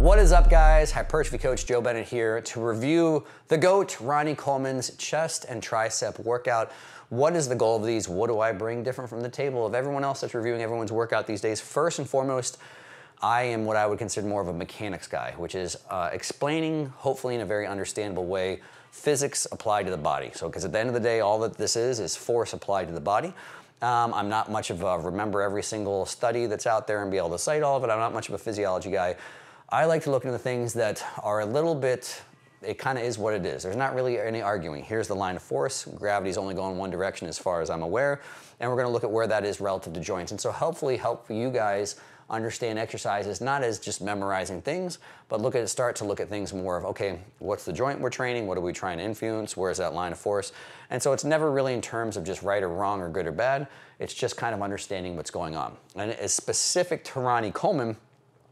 What is up, guys? Hypertrophy coach Joe Bennett here to review the GOAT, Ronnie Coleman's chest and tricep workout. What is the goal of these? What do I bring different from the table of everyone else that's reviewing everyone's workout these days? First and foremost, I am what I would consider more of a mechanics guy, which is explaining, hopefully in a very understandable way, physics applied to the body. So, because at the end of the day, all that this is force applied to the body. I'm not much of a remember every single study that's out there and be able to cite all of it. I'm not much of a physiology guy. I like to look into the things that are a little bit, it kind of is what it is. There's not really any arguing. Here's the line of force. Gravity's only going one direction as far as I'm aware. And we're going to look at where that is relative to joints. And so hopefully help you guys understand exercises not as just memorizing things, but start to look at things more of, okay, what's the joint we're training? What are we trying to influence? Where's that line of force? And so it's never really in terms of just right or wrong or good or bad. It's just kind of understanding what's going on. And as specific to Ronnie Coleman,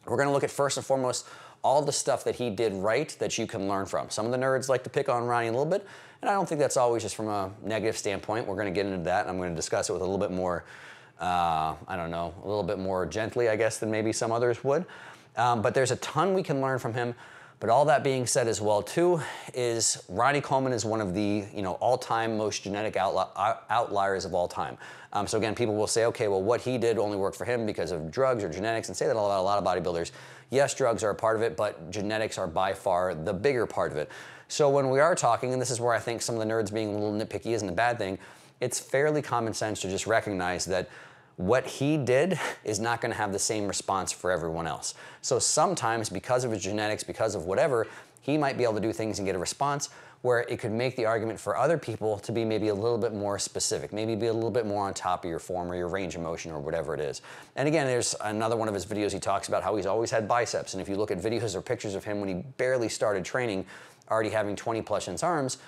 we're going to look at first and foremost all the stuff that he did right that you can learn from. Some of the nerds like to pick on Ronnie a little bit, and I don't think that's always just from a negative standpoint. We're going to get into that, and I'm going to discuss it with a little bit more, I don't know, a little bit more gently, I guess, than maybe some others would. But there's a ton we can learn from him. But all that being said as well, too, is Ronnie Coleman is one of the all-time most genetic outliers of all time. So again, people will say, okay, well, what he did only worked for him because of drugs or genetics, and say that about a lot of bodybuilders. Yes, drugs are a part of it, but genetics are by far the bigger part of it. So when we are talking, and this is where I think some of the nerds being a little nitpicky isn't a bad thing, it's fairly common sense to just recognize that what he did is not going to have the same response for everyone else. So sometimes, because of his genetics, because of whatever, he might be able to do things and get a response where it could make the argument for other people to be maybe a little bit more specific, maybe be a little bit more on top of your form or your range of motion or whatever it is. And again, there's another one of his videos he talks about how he's always had biceps. And if you look at videos or pictures of him when he barely started training, already having 20+ inch arms,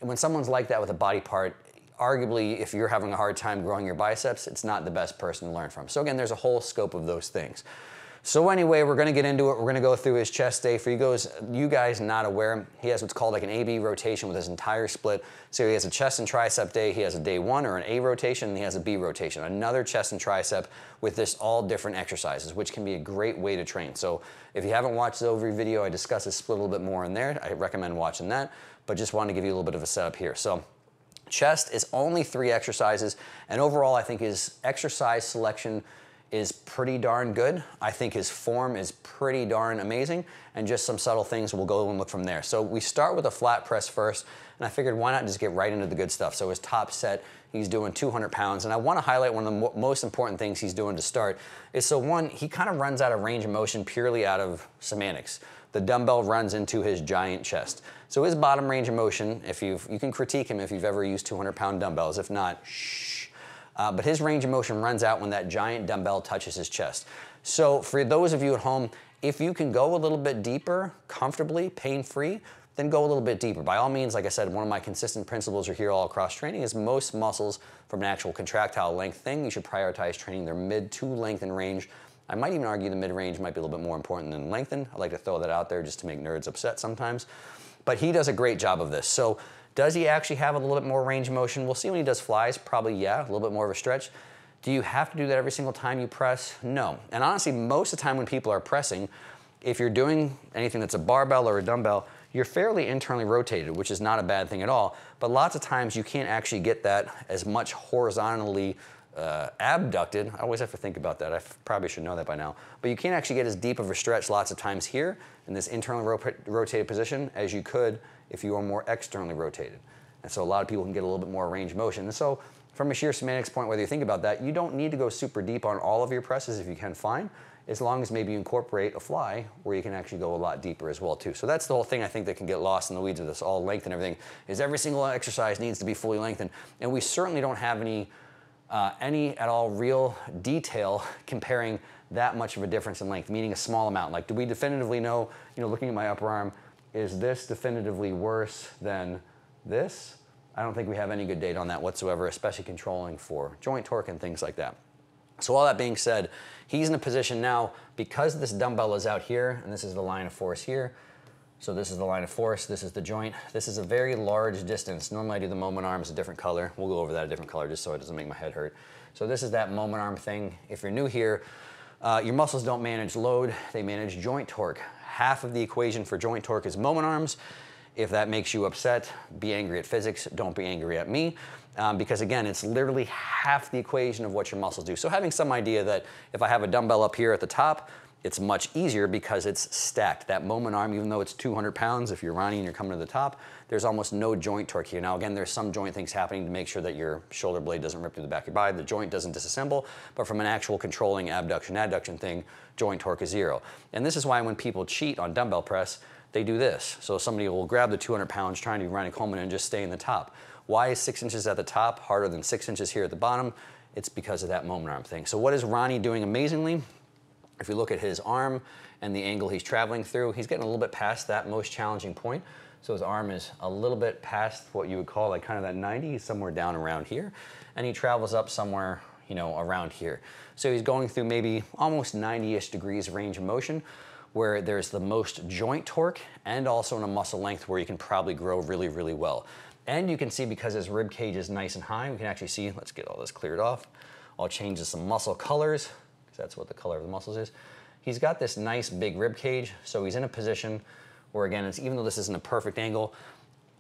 and when someone's like that with a body part, arguably, if you're having a hard time growing your biceps, it's not the best person to learn from. So again, there's a whole scope of those things. So anyway, we're gonna get into it. We're gonna go through his chest day. For you guys not aware, he has what's called like an AB rotation with his entire split. So he has a chest and tricep day. He has a day 1 or an A rotation, and he has a B rotation. Another chest and tricep with this all different exercises, which can be a great way to train. So if you haven't watched the overview video, I discuss his split a little bit more in there. I recommend watching that, but just wanted to give you a little bit of a setup here. So chest is only 3 exercises, and overall I think his exercise selection is pretty darn good. I think his form is pretty darn amazing, and just some subtle things we'll go and look from there. So we start with a flat press first, and I figured why not just get right into the good stuff. So his top set, he's doing 200 pounds, and I want to highlight one of the most important things he's doing to start is, so one, he kind of runs out of range of motion purely out of semantics. The dumbbell runs into his giant chest. So his bottom range of motion, you can critique him if you've ever used 200-pound dumbbells. If not, shh. But his range of motion runs out when that giant dumbbell touches his chest. So for those of you at home, if you can go a little bit deeper, comfortably, pain-free, then go a little bit deeper. By all means, like I said, one of my consistent principles are here all across training is most muscles from an actual contractile length thing, you should prioritize training their mid to lengthen range. I might even argue the mid-range might be a little bit more important than lengthen. I like to throw that out there just to make nerds upset sometimes. But he does a great job of this. So does he actually have a little bit more range of motion? We'll see when he does flies, probably yeah, a little bit more of a stretch. Do you have to do that every single time you press? No. And honestly, most of the time when people are pressing, if you're doing anything that's a barbell or a dumbbell, you're fairly internally rotated, which is not a bad thing at all. But lots of times you can't actually get that as much horizontally abducted. I always have to think about that. I probably should know that by now. But you can't actually get as deep of a stretch lots of times here in this internally rotated position as you could if you were more externally rotated. And so a lot of people can get a little bit more range of motion. And so from a sheer semantics point, whether you think about that, you don't need to go super deep on all of your presses if you can, fine, as long as maybe you incorporate a fly where you can actually go a lot deeper as well too. So that's the whole thing I think that can get lost in the weeds of this all length and everything, is every single exercise needs to be fully lengthened. And we certainly don't have any at all real detail comparing that much of a difference in length, meaning a small amount. Like, do we definitively know, looking at my upper arm, is this definitively worse than this? I don't think we have any good data on that whatsoever, especially controlling for joint torque and things like that. So all that being said, he's in a position now, because this dumbbell is out here, and this is the line of force here, so this is the line of force, this is the joint. This is a very large distance. Normally I do the moment arm as a different color. We'll go over that a different color just so it doesn't make my head hurt. So this is that moment arm thing. If you're new here, your muscles don't manage load, they manage joint torque. half of the equation for joint torque is moment arms. If that makes you upset, be angry at physics, don't be angry at me. Because again, it's literally half the equation of what your muscles do. So having some idea that if I have a dumbbell up here at the top, it's much easier because it's stacked. That moment arm, even though it's 200 pounds, if you're Ronnie and you're coming to the top, there's almost no joint torque here. Now again, there's some joint things happening to make sure that your shoulder blade doesn't rip through the back of your body, the joint doesn't disassemble, but from an actual controlling abduction, adduction thing, joint torque is 0. And this is why when people cheat on dumbbell press, they do this. So somebody will grab the 200 pounds trying to do Ronnie Coleman and just stay in the top. Why is 6 inches at the top harder than 6 inches here at the bottom? It's because of that moment arm thing. So what is Ronnie doing amazingly? If you look at his arm and the angle he's traveling through, he's getting a little bit past that most challenging point. So his arm is a little bit past what you would call like kind of that 90, he's somewhere down around here. And he travels up somewhere, you know, around here. So he's going through maybe almost 90-ish degrees of range of motion, where there's the most joint torque and also in a muscle length where you can probably grow really, really well. And you can see because his rib cage is nice and high, we can actually see, let's get all this cleared off. I'll change to some muscle colors, because that's what the color of the muscles is. He's got this nice big rib cage, so he's in a position where again, it's, even though this isn't a perfect angle,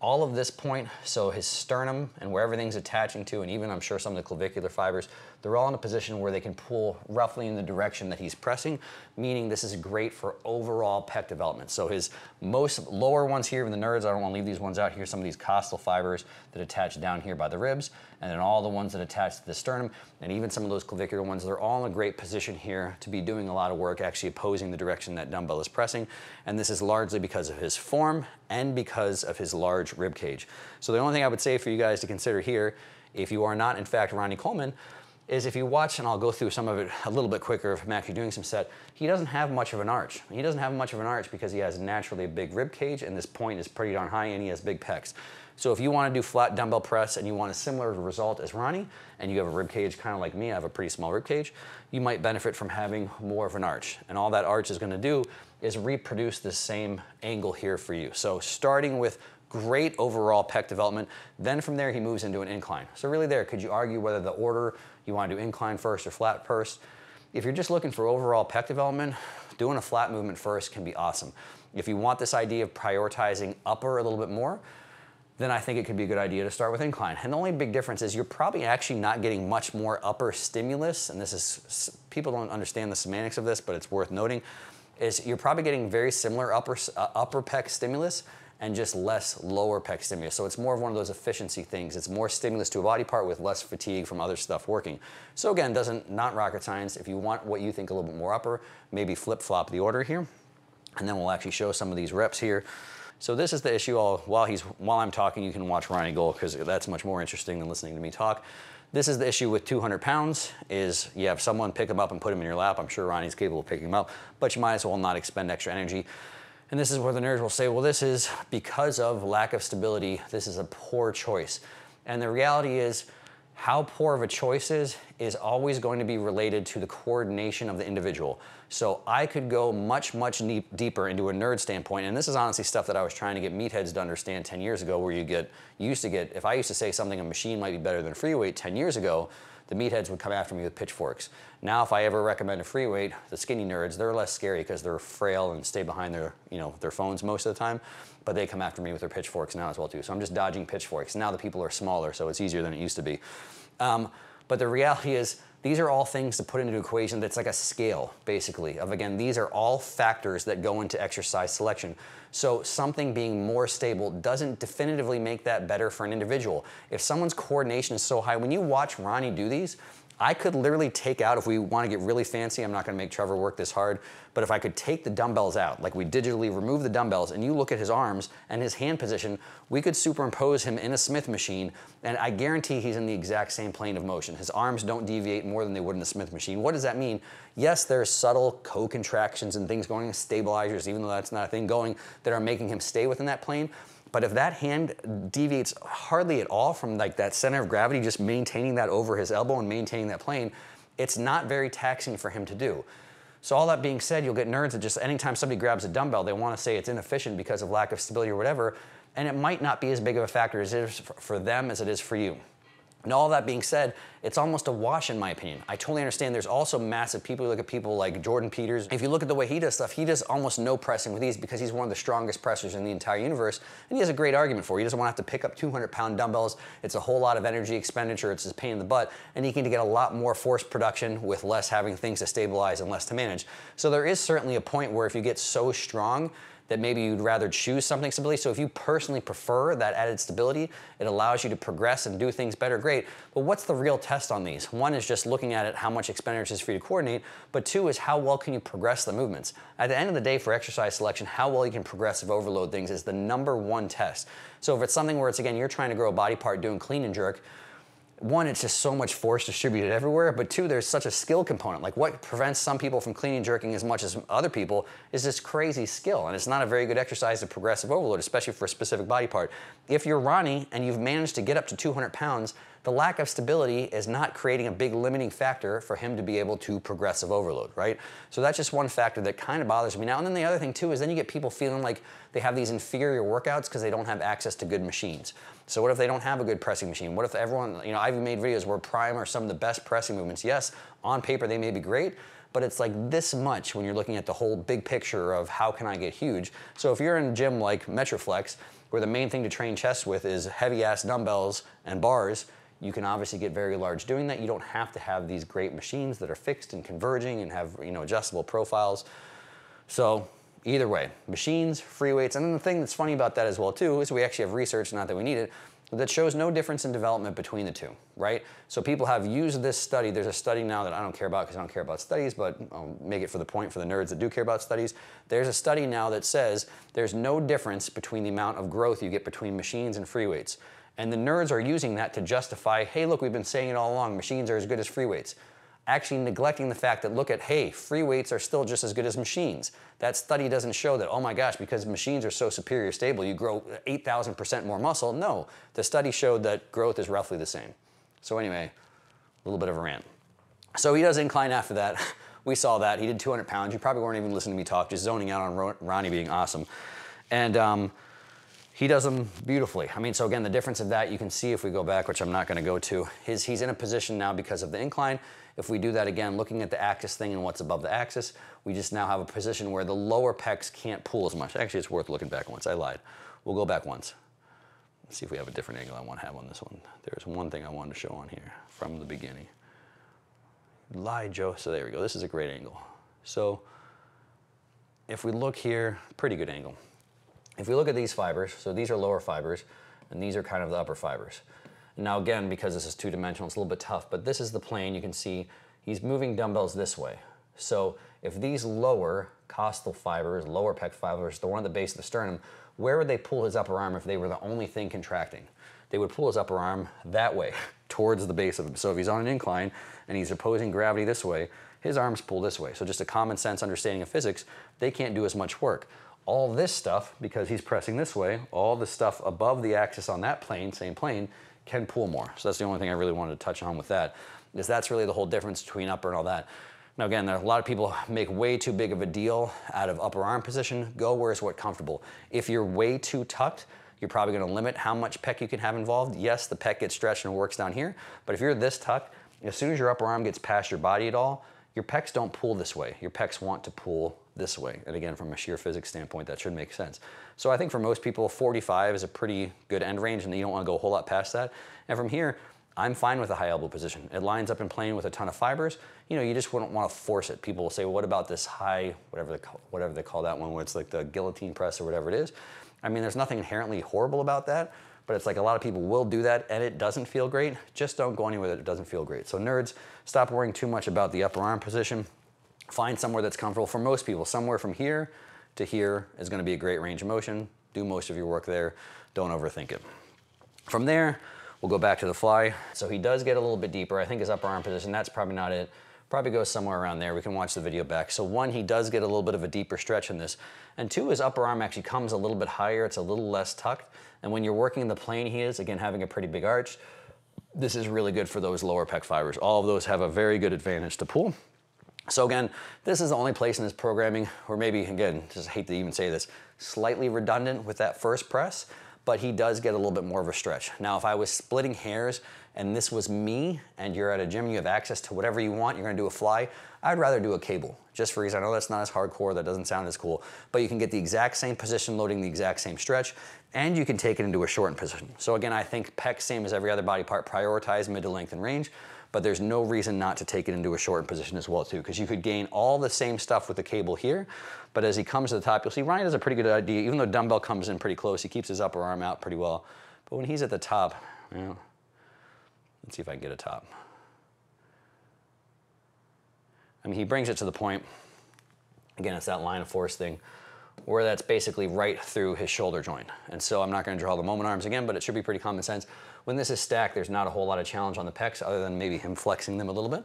all of this point, so his sternum and where everything's attaching to, and even I'm sure some of the clavicular fibers, they're all in a position where they can pull roughly in the direction that he's pressing, meaning this is great for overall pec development. So his most lower ones here in the nerds, I don't want to leave these ones out here, some of these costal fibers that attach down here by the ribs, and then all the ones that attach to the sternum, and even some of those clavicular ones, they're all in a great position here to be doing a lot of work, actually opposing the direction that dumbbell is pressing. And this is largely because of his form and because of his large rib cage. So the only thing I would say for you guys to consider here, if you are not in fact Ronnie Coleman, is if you watch, and I'll go through some of it a little bit quicker if I'm actually doing some set, he doesn't have much of an arch. He doesn't have much of an arch because he has naturally a big rib cage and this point is pretty darn high and he has big pecs. So if you want to do flat dumbbell press and you want a similar result as Ronnie, and you have a rib cage kind of like me, I have a pretty small rib cage, you might benefit from having more of an arch. And all that arch is going to do is reproduce the same angle here for you. So starting with great overall pec development, then from there he moves into an incline. So really there, could you argue whether the order you want to do incline first or flat first? If you're just looking for overall pec development, doing a flat movement first can be awesome. If you want this idea of prioritizing upper a little bit more, then I think it could be a good idea to start with incline. And the only big difference is you're probably actually not getting much more upper stimulus, and this is, people don't understand the semantics of this, but it's worth noting, is you're probably getting very similar upper pec stimulus and just less lower pec stimulus. So it's more of one of those efficiency things. It's more stimulus to a body part with less fatigue from other stuff working. So again, not rocket science. If you want what you think a little bit more upper, maybe flip-flop the order here. And then we'll actually show some of these reps here. So this is the issue. While I'm talking, you can watch Ronnie go because that's much more interesting than listening to me talk. This is the issue with 200 pounds is you have someone pick him up and put him in your lap. I'm sure Ronnie's capable of picking him up, but you might as well not expend extra energy. And this is where the nerds will say, well, this is because of lack of stability, this is a poor choice. And the reality is, how poor of a choice is always going to be related to the coordination of the individual. So I could go much, much deeper into a nerd standpoint, and this is honestly stuff that I was trying to get meatheads to understand 10 years ago, where if I used to say something a machine might be better than free weight 10 years ago, the meatheads would come after me with pitchforks. Now, if I ever recommend a free weight, the skinny nerds, they're less scary because they're frail and stay behind their phones most of the time, but they come after me with their pitchforks now as well too. So I'm just dodging pitchforks. Now the people are smaller, so it's easier than it used to be. But the reality is, these are all things to put into an equation that's like a scale, basically, of again, these are all factors that go into exercise selection. So something being more stable doesn't definitively make that better for an individual. If someone's coordination is so high, when you watch Ronnie do these, I could literally take out, if we want to get really fancy, I'm not going to make Trevor work this hard, but if I could take the dumbbells out, like we digitally remove the dumbbells, and you look at his arms and his hand position, we could superimpose him in a Smith machine, and I guarantee he's in the exact same plane of motion. His arms don't deviate more than they would in the Smith machine. What does that mean? Yes, there's subtle co-contractions and things going, stabilizers, even though that's not a thing going, that are making him stay within that plane. But if that hand deviates hardly at all from like that center of gravity, just maintaining that over his elbow and maintaining that plane, it's not very taxing for him to do. So all that being said, you'll get nerds that just anytime somebody grabs a dumbbell, they want to say it's inefficient because of lack of stability or whatever, and it might not be as big of a factor as it is for them as it is for you. And all that being said, it's almost a wash in my opinion. I totally understand there's also massive people. You look at people like Jordan Peters. If you look at the way he does stuff, he does almost no pressing with these because he's one of the strongest pressers in the entire universe. And he has a great argument for it. He doesn't want to have to pick up 200-pound dumbbells. It's a whole lot of energy expenditure. It's a pain in the butt. And he can get a lot more force production with less having things to stabilize and less to manage. So there is certainly a point where if you get so strong that maybe you'd rather choose something stability. So if you personally prefer that added stability, it allows you to progress and do things better, great. But what's the real test on these? One is just looking at it, how much expenditure is for you to coordinate, but two is how well can you progress the movements? At the end of the day for exercise selection, how well you can progressive overload things is the #1 test. So if it's something where it's, again, you're trying to grow a body part doing clean and jerk, one, it's just so much force distributed everywhere, but two, there's such a skill component. Like what prevents some people from clean and jerking as much as other people is this crazy skill, and it's not a very good exercise to progressive overload, especially for a specific body part. If you're Ronnie and you've managed to get up to 200 pounds, the lack of stability is not creating a big limiting factor for him to be able to progressive overload, right? So that's just one factor that kind of bothers me now. And then the other thing too is then you get people feeling like they have these inferior workouts because they don't have access to good machines. So what if they don't have a good pressing machine? What if everyone, you know, I've made videos where prime are some of the best pressing movements. Yes, on paper they may be great, but it's like this much when you're looking at the whole big picture of how can I get huge. So if you're in a gym like Metroflex, where the main thing to train chest with is heavy ass dumbbells and bars, you can obviously get very large doing that. You don't have to have these great machines that are fixed and converging and have, you know, adjustable profiles. So either way, machines, free weights, and then the thing that's funny about that as well too is we actually have research, not that we need it, that shows no difference in development between the two, right? So people have used this study. There's a study now that I don't care about because I don't care about studies, but I'll make it for the point for the nerds that do care about studies. There's a study now that says there's no difference between the amount of growth you get between machines and free weights. And the nerds are using that to justify, hey, look, we've been saying it all along, machines are as good as free weights. Actually neglecting the fact that, look at, hey, free weights are still just as good as machines. That study doesn't show that, oh my gosh, because machines are so superior stable, you grow 8,000% more muscle. No, the study showed that growth is roughly the same. So anyway, a little bit of a rant. So he does incline after that. We saw that. He did 200 pounds. You probably weren't even listening to me talk, just zoning out on Ronnie being awesome. And he does them beautifully. I mean, so again, the difference of that, you can see if we go back, which I'm not gonna go to, is he's in a position now because of the incline. If we do that again, looking at the axis thing and what's above the axis, we just now have a position where the lower pecs can't pull as much. Actually, it's worth looking back once. I lied. We'll go back once. Let's see if we have a different angle I want to have on this one. There's one thing I wanted to show on here from the beginning. Lie, Joe. So there we go. This is a great angle. So if we look here, pretty good angle. If we look at these fibers, so these are lower fibers, and these are kind of the upper fibers. Now again, because this is two-dimensional, it's a little bit tough, but this is the plane. You can see he's moving dumbbells this way. So if these lower costal fibers, lower pec fibers, the one at the base of the sternum, where would they pull his upper arm if they were the only thing contracting? They would pull his upper arm that way, towards the base of him. So if he's on an incline and he's opposing gravity this way, his arms pull this way. So just a common sense understanding of physics, they can't do as much work. All this stuff, because he's pressing this way, all the stuff above the axis on that plane, same plane, can pull more. So that's the only thing I really wanted to touch on with that, is that's really the whole difference between upper and all that. Now again, there are a lot of people make way too big of a deal out of upper arm position. Go where's what comfortable. If you're way too tucked, you're probably gonna limit how much pec you can have involved. Yes, the pec gets stretched and works down here, but if you're this tucked, as soon as your upper arm gets past your body at all, your pecs don't pull this way. Your pecs want to pull this way. And again, from a sheer physics standpoint, that should make sense. So I think for most people, 45 is a pretty good end range, and you don't want to go a whole lot past that. And from here, I'm fine with a high elbow position. It lines up in plane with a ton of fibers. You know, you just wouldn't want to force it. People will say, well, what about this high, whatever they call that one, where it's like the guillotine press or whatever it is. I mean, there's nothing inherently horrible about that, but it's like a lot of people will do that and it doesn't feel great. Just don't go anywhere that it doesn't feel great. So nerds, stop worrying too much about the upper arm position. Find somewhere that's comfortable. For most people, somewhere from here to here is going to be a great range of motion. Do most of your work there. Don't overthink it. From there, we'll go back to the fly. So he does get a little bit deeper. I think his upper arm position, that's probably not it. Probably goes somewhere around there. We can watch the video back. So one, he does get a little bit of a deeper stretch in this. And two, his upper arm actually comes a little bit higher. It's a little less tucked. And when you're working in the plane he is, again, having a pretty big arch, this is really good for those lower pec fibers. All of those have a very good advantage to pull. So again, this is the only place in his programming where maybe, again, just hate to even say this, slightly redundant with that first press, but he does get a little bit more of a stretch. Now, if I was splitting hairs and this was me, and you're at a gym, you have access to whatever you want, you're gonna do a fly, I'd rather do a cable, just for reason. I know that's not as hardcore, that doesn't sound as cool, but you can get the exact same position loading, the exact same stretch, and you can take it into a shortened position. So again, I think pec, same as every other body part, prioritize mid to length and range, but there's no reason not to take it into a shortened position as well too, because you could gain all the same stuff with the cable here, but as he comes to the top, you'll see Ronnie does a pretty good idea. Even though dumbbell comes in pretty close, he keeps his upper arm out pretty well. But when he's at the top, you know, let's see if I can get a top. I mean, he brings it to the point, again, it's that line of force thing, where that's basically right through his shoulder joint. And so I'm not gonna draw the moment arms again, but it should be pretty common sense. When this is stacked, there's not a whole lot of challenge on the pecs other than maybe him flexing them a little bit.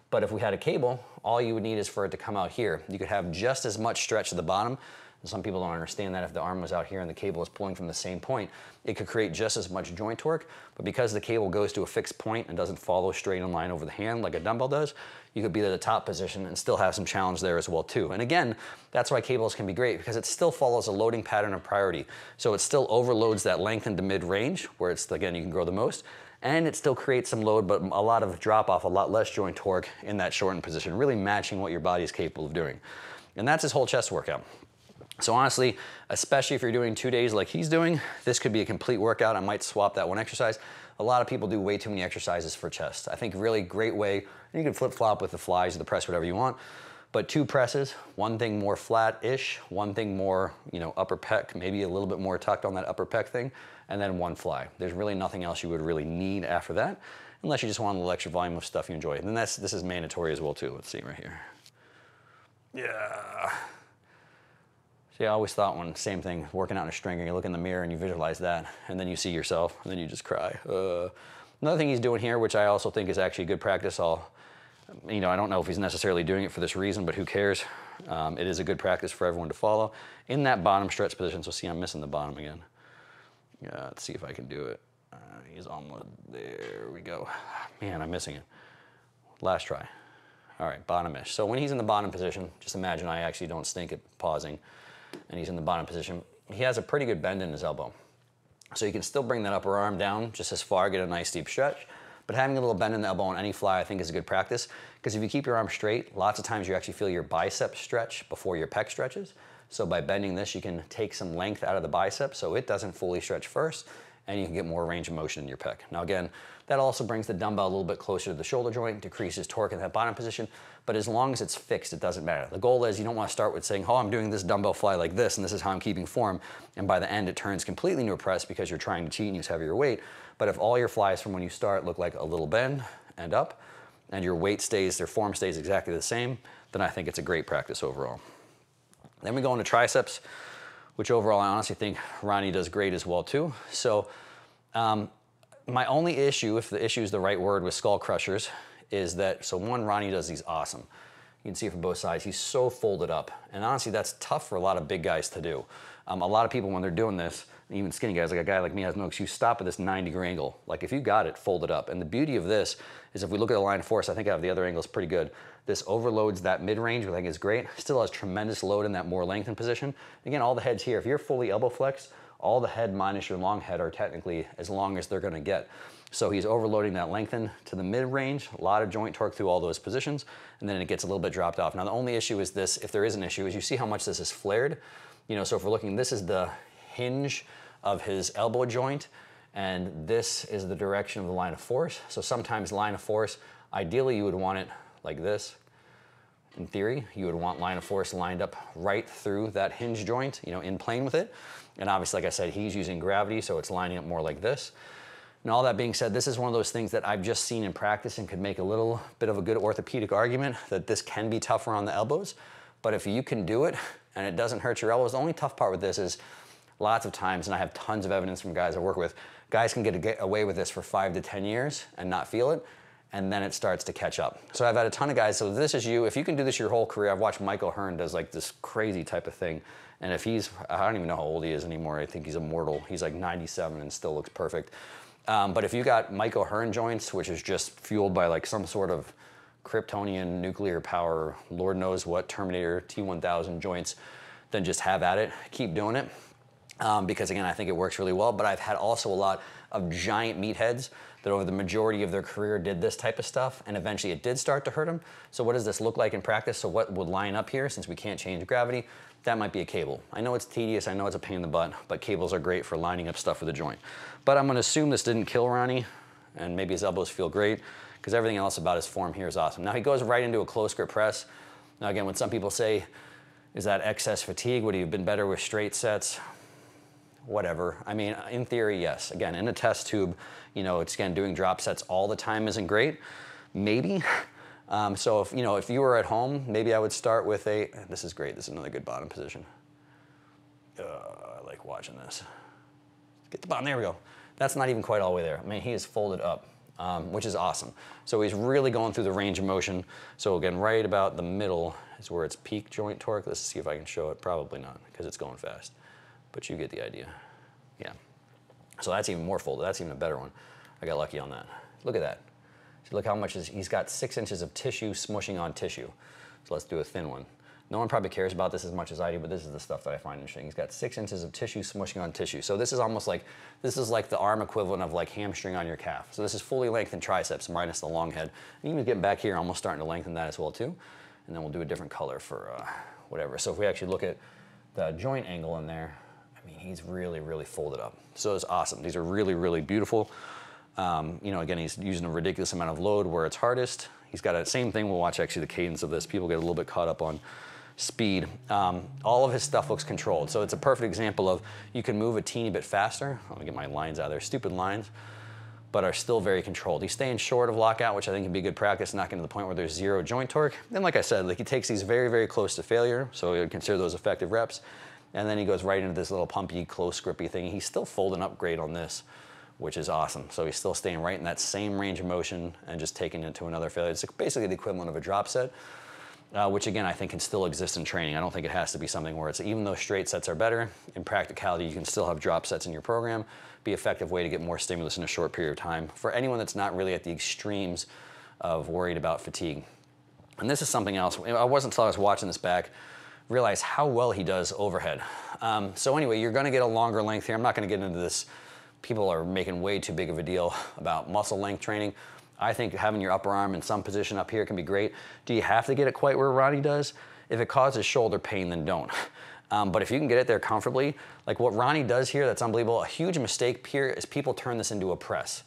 But if we had a cable, all you would need is for it to come out here. You could have just as much stretch at the bottom. And some people don't understand that if the arm was out here and the cable is pulling from the same point, it could create just as much joint torque. But because the cable goes to a fixed point and doesn't follow straight in line over the hand like a dumbbell does, you could be at the top position and still have some challenge there as well too. And again, that's why cables can be great, because it still follows a loading pattern of priority. So it still overloads that length into mid-range, where it's, again, you can grow the most, and it still creates some load, but a lot of drop off, a lot less joint torque in that shortened position, really matching what your body is capable of doing. And that's his whole chest workout. So honestly, especially if you're doing 2 days like he's doing, this could be a complete workout. I might swap that one exercise. A lot of people do way too many exercises for chest. I think really great way, you can flip-flop with the flies or the press, whatever you want, but 2 presses, one thing more flat-ish, one thing more, you know, upper pec, maybe a little bit more tucked on that upper pec thing, and then 1 fly. There's really nothing else you would really need after that, unless you just want a little extra volume of stuff you enjoy. And then this is mandatory as well too. Let's see right here. Yeah. See, I always thought same thing, working out in a stringer, you look in the mirror and you visualize that, and then you see yourself, and then you just cry. Another thing he's doing here, which I also think is actually good practice, you know, I don't know if he's necessarily doing it for this reason, but who cares? It is a good practice for everyone to follow. In that bottom stretch position, so see, I'm missing the bottom again. Yeah, let's see if I can do it. He's almost, there we go. Man, I'm missing it. Last try. All right, bottom-ish. So when he's in the bottom position, just imagine I actually don't stink at pausing, and he's in the bottom position. He has a pretty good bend in his elbow. So you can still bring that upper arm down just as far, get a nice deep stretch. But having a little bend in the elbow on any fly, I think, is a good practice, because if you keep your arm straight, lots of times you actually feel your bicep stretch before your pec stretches. So by bending this, you can take some length out of the bicep so it doesn't fully stretch first, and you can get more range of motion in your pec. Now again, that also brings the dumbbell a little bit closer to the shoulder joint, decreases torque in that bottom position, but as long as it's fixed, it doesn't matter. The goal is you don't want to start with saying, oh, I'm doing this dumbbell fly like this, and this is how I'm keeping form, and by the end it turns completely into a press because you're trying to cheat and use heavier weight. But if all your flies from when you start look like a little bend and up, and your weight stays, their form stays exactly the same, then I think it's a great practice overall. Then we go into triceps, which overall I honestly think Ronnie does great as well too. So my only issue, if the issue is the right word, with skull crushers is that, so one, Ronnie does these awesome. You can see it from both sides. He's so folded up. And honestly, that's tough for a lot of big guys to do. A lot of people, when they're doing this, even skinny guys, like a guy like me has no excuse, stop at this 90-degree angle. Like if you got it, fold it up. And the beauty of this is if we look at the line of force, I think I have the other angles pretty good. This overloads that mid-range, which I think is great. Still has tremendous load in that more lengthened position. Again, all the heads here, if you're fully elbow flexed, all the head minus your long head are technically as long as they're gonna get. So he's overloading that lengthen to the mid-range, a lot of joint torque through all those positions, and then it gets a little bit dropped off. Now the only issue is this, if there is an issue, is you see how much this is flared. You know, so if we're looking, this is the hinge of his elbow joint, and this is the direction of the line of force. So sometimes line of force, ideally you would want it like this. In theory, you would want line of force lined up right through that hinge joint, you know, in plane with it. And obviously, like I said, he's using gravity, so it's lining up more like this. And all that being said, this is one of those things that I've just seen in practice and could make a little bit of a good orthopedic argument that this can be tougher on the elbows. But if you can do it and it doesn't hurt your elbows, the only tough part with this is lots of times, and I have tons of evidence from guys I work with, guys can get away with this for 5 to 10 years and not feel it, and then it starts to catch up. So I've had a ton of guys, so this is you, if you can do this your whole career, I've watched Michael Hearn does like this crazy type of thing, and if he's, I don't even know how old he is anymore, I think he's immortal, he's like 97 and still looks perfect. But if you got Michael Hearn joints, which is just fueled by like some sort of Kryptonian nuclear power, Lord knows what, Terminator T-1000 joints, then just have at it, keep doing it. Because again, I think it works really well, but I've had also a lot of giant meatheads that over the majority of their career did this type of stuff, and eventually it did start to hurt them. So what does this look like in practice? So what would line up here, since we can't change gravity? That might be a cable. I know it's tedious, I know it's a pain in the butt, but cables are great for lining up stuff with the joint. But I'm gonna assume this didn't kill Ronnie, and maybe his elbows feel great, because everything else about his form here is awesome. Now he goes right into a close grip press. Now again, when some people say, is that excess fatigue? Would he have been better with straight sets? Whatever. I mean, in theory, yes. Again, in a test tube, you know, it's again, doing drop sets all the time isn't great. Maybe. So if, you know, if you were at home, maybe I would start with this is great. This is another good bottom position. I like watching this. Get the bottom, there we go. That's not even quite all the way there. I mean, he is folded up, which is awesome. So he's really going through the range of motion. So again, right about the middle is where it's peak joint torque. Let's see if I can show it. Probably not, because it's going fast. But you get the idea. Yeah. So that's even more folded. That's even a better one. I got lucky on that. Look at that. So look how much he's got 6 inches of tissue smushing on tissue. So let's do a thin one. No one probably cares about this as much as I do, but this is the stuff that I find interesting. He's got 6 inches of tissue smushing on tissue. So this is almost like, this is like the arm equivalent of like hamstring on your calf. So this is fully lengthened triceps minus the long head. And even getting back here, almost starting to lengthen that as well too. And then we'll do a different color for whatever. So if we actually look at the joint angle in there, I mean, he's really, really folded up. So it's awesome. These are really, really beautiful. You know, again, he's using a ridiculous amount of load where it's hardest. He's got a same thing. We'll watch actually the cadence of this. People get a little bit caught up on speed. All of his stuff looks controlled. So it's a perfect example of you can move a teeny bit faster. Let me get my lines out of there. Stupid lines, but are still very controlled. He's staying short of lockout, which I think can be good practice, not getting to the point where there's zero joint torque. Then, like I said, like he takes these very, very close to failure. So you would consider those effective reps. And then he goes right into this little pumpy, close grippy thing. He's still folding up great on this, which is awesome. So he's still staying right in that same range of motion and just taking it to another failure. It's basically the equivalent of a drop set, which again, I think can still exist in training. I don't think it has to be something where it's, even though straight sets are better, in practicality, you can still have drop sets in your program, be an effective way to get more stimulus in a short period of time for anyone that's not really at the extremes of worried about fatigue. And this is something else. I wasn't until I was watching this back, realize how well he does overhead. So anyway, you're gonna get a longer length here. I'm not gonna get into this. People are making way too big of a deal about muscle length training. I think having your upper arm in some position up here can be great. Do you have to get it quite where Ronnie does? If it causes shoulder pain, then don't. But if you can get it there comfortably, like what Ronnie does here, that's unbelievable. A huge mistake here is people turn this into a press.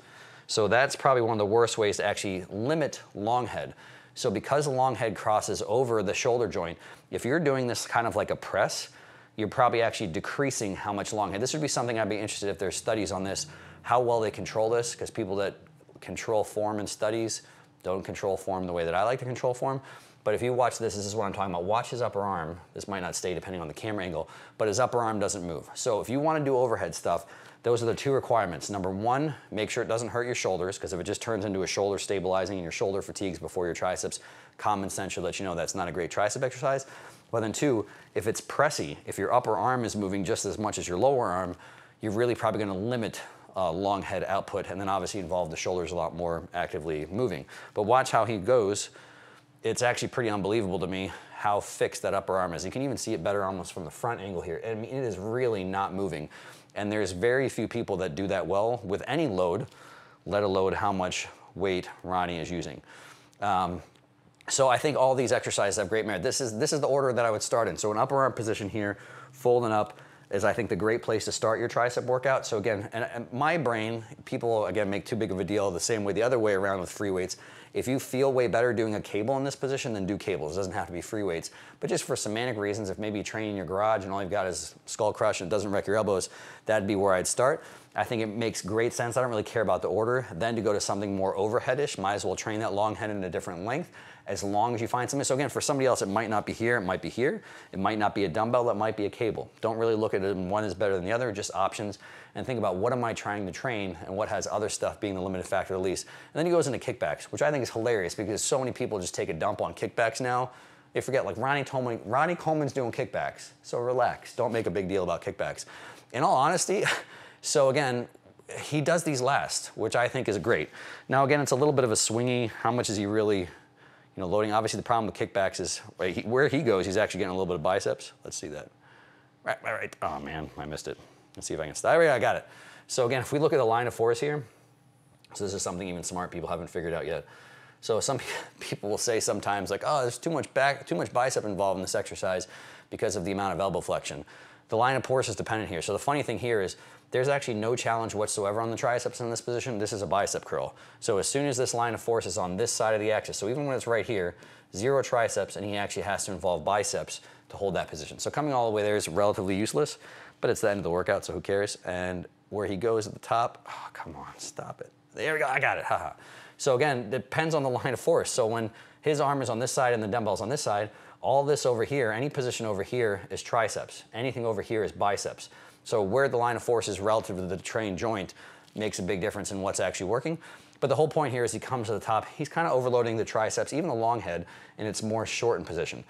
So that's probably one of the worst ways to actually limit long head. So because the long head crosses over the shoulder joint, if you're doing this kind of like a press, you're probably actually decreasing how much long head. This would be something I'd be interested if there's studies on this, how well they control this, because people that control form in studies don't control form the way that I like to control form. But if you watch this is what I'm talking about. Watch his upper arm. This might not stay depending on the camera angle, but his upper arm doesn't move. So if you want to do overhead stuff, those are the 2 requirements. Number 1, make sure it doesn't hurt your shoulders, because if it just turns into a shoulder stabilizing and your shoulder fatigues before your triceps, common sense should let you know that's not a great tricep exercise. But then 2, if it's pressy, if your upper arm is moving just as much as your lower arm, you're really probably going to limit long head output, and then obviously involve the shoulders a lot more actively moving. But watch how he goes. It's actually pretty unbelievable to me how fixed that upper arm is. You can even see it better almost from the front angle here. I mean, it is really not moving. And there's very few people that do that well with any load, let alone how much weight Ronnie is using. So I think all these exercises have great merit. This is the order that I would start in. So an upper arm position here, folding up, is I think the great place to start your tricep workout. So again, and my brain, people again make too big of a deal the same way the other way around with free weights. If you feel way better doing a cable in this position, then do cables. It doesn't have to be free weights. But just for semantic reasons, if maybe you train in your garage and all you've got is skull crush and it doesn't wreck your elbows, that'd be where I'd start. I think it makes great sense. I don't really care about the order. Then to go to something more overheadish, might as well train that long head in a different length as long as you find something. So again, for somebody else, it might not be here, it might be here. It might not be a dumbbell, it might be a cable. Don't really look at it, one is better than the other, just options. And think about what am I trying to train and what has other stuff being the limited factor at least. And then he goes into kickbacks, which I think is hilarious because so many people just take a dump on kickbacks now. They forget, like Ronnie Coleman's doing kickbacks. So relax, don't make a big deal about kickbacks. In all honesty, so again, he does these last, which I think is great. Now again, it's a little bit of a swingy. How much is he really, loading? Obviously the problem with kickbacks is where he goes, he's actually getting a little bit of biceps. Let's see that. Right. Oh man, I missed it. Let's see if I can stop. Yeah, I got it. So again, if we look at the line of force here, So this is something even smart people haven't figured out yet. So some people will say sometimes like, oh, there's too much bicep involved in this exercise because of the amount of elbow flexion. The line of force is dependent here. So the funny thing here is there's actually no challenge whatsoever on the triceps in this position. This is a bicep curl. So as soon as this line of force is on this side of the axis, so even when it's right here, 0 triceps, and he actually has to involve biceps to hold that position. So coming all the way there is relatively useless, but it's the end of the workout, so who cares? And where he goes at the top, oh, come on, stop it. There we go, I got it, haha. So again, it depends on the line of force. So when his arm is on this side and the dumbbell's on this side, all this over here, any position over here is triceps. Anything over here is biceps. So where the line of force is relative to the trained joint makes a big difference in what's actually working. But the whole point here is he comes to the top, he's kind of overloading the triceps, even the long head, and it's more shortened position.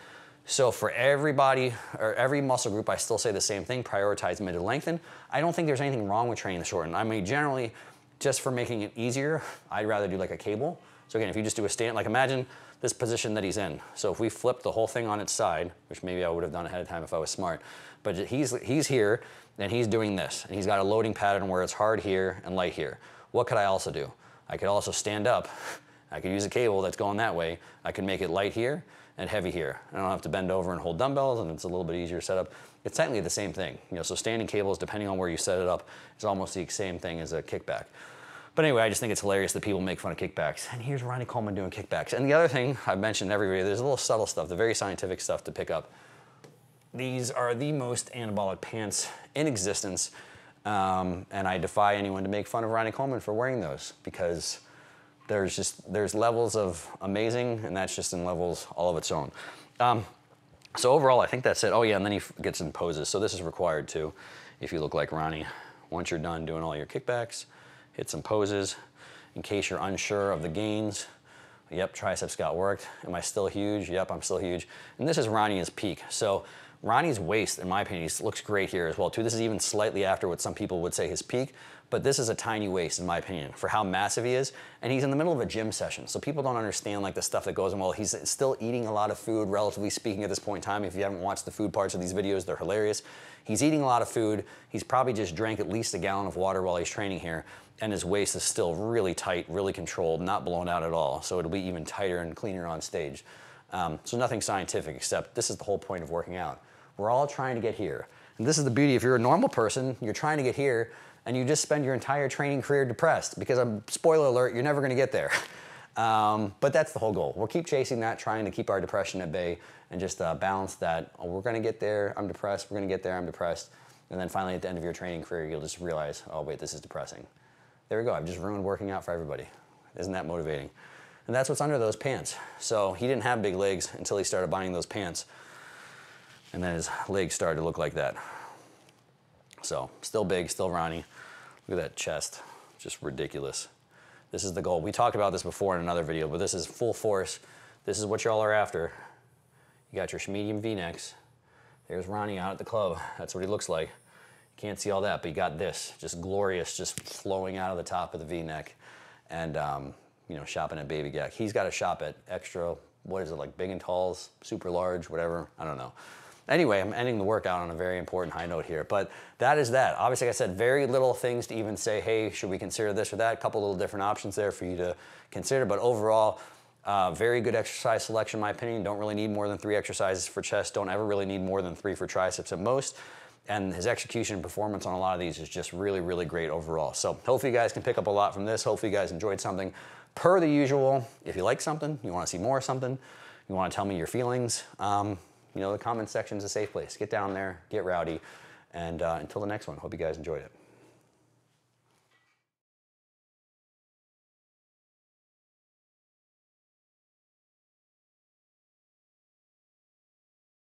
So for everybody, or every muscle group, I still say the same thing, prioritize mid to lengthen. I don't think there's anything wrong with training the shorten. I mean, generally, just for making it easier, I'd rather do like a cable. So again, if you just do a stand, like imagine this position that he's in. So if we flip the whole thing on its side, which maybe I would have done ahead of time if I was smart, but he's here and he's doing this, and he's got a loading pattern where it's hard here and light here. What could I also do? I could also stand up. I could use a cable that's going that way. I could make it light here and heavy here. I don't have to bend over and hold dumbbells, and it's a little bit easier to set up. It's technically the same thing. You know, so standing cables, depending on where you set it up, is almost the same thing as a kickback. But anyway, I just think it's hilarious that people make fun of kickbacks. And here's Ronnie Coleman doing kickbacks. And the other thing I've mentioned in every video, there's a little subtle stuff, the very scientific stuff to pick up. These are the most anabolic pants in existence. And I defy anyone to make fun of Ronnie Coleman for wearing those, because there's levels of amazing, and that's just in levels all of its own. So overall, I think that's it. Oh yeah, and then he gets in poses. So this is required too, if you look like Ronnie. Once you're done doing all your kickbacks, hit some poses. In case you're unsure of the gains, yep, triceps got worked. Am I still huge? Yep, I'm still huge. And this is Ronnie's peak. So Ronnie's waist, in my opinion, looks great here as well too. This is even slightly after what some people would say his peak, but this is a tiny waist in my opinion for how massive he is. And he's in the middle of a gym session. So people don't understand like the stuff that goes on. Well, he's still eating a lot of food, relatively speaking, at this point in time. If you haven't watched the food parts of these videos, they're hilarious. He's eating a lot of food. He's probably just drank at least a gallon of water while he's training here. And his waist is still really tight, really controlled, not blown out at all. So it'll be even tighter and cleaner on stage. So nothing scientific, except this is the whole point of working out. We're all trying to get here. And this is the beauty. If you're a normal person, you're trying to get here, and you just spend your entire training career depressed, because spoiler alert, you're never gonna get there. But that's the whole goal. We'll keep chasing that, trying to keep our depression at bay, and just balance that. Oh, we're gonna get there, I'm depressed, we're gonna get there, I'm depressed. And then finally at the end of your training career, you'll just realize, oh wait, this is depressing. There we go, I've just ruined working out for everybody. Isn't that motivating? And that's what's under those pants. So he didn't have big legs until he started buying those pants. And then his legs started to look like that. So still big, still Ronnie. Look at that chest, just ridiculous. This is the goal. We talked about this before in another video, but this is full force. This is what y'all are after. You got your medium V-necks. There's Ronnie out at the club. That's what he looks like. You can't see all that, but you got this, just glorious, just flowing out of the top of the V-neck. And you know, shopping at Baby Gak. He's got to shop at extra, what is it, like big and talls, super large, whatever, I don't know. Anyway, I'm ending the workout on a very important high note here, but that is that. Obviously, like I said, very little things to even say, hey, should we consider this or that? A couple little different options there for you to consider, but overall, very good exercise selection, in my opinion. Don't really need more than 3 exercises for chest. Don't ever really need more than 3 for triceps at most. And his execution and performance on a lot of these is just really, really great overall. So hopefully you guys can pick up a lot from this. Hopefully you guys enjoyed something. Per the usual, if you like something, you want to see more of something, you want to tell me your feelings, you know, the comment section is a safe place. Get down there, get rowdy, and until the next one, hope you guys enjoyed it.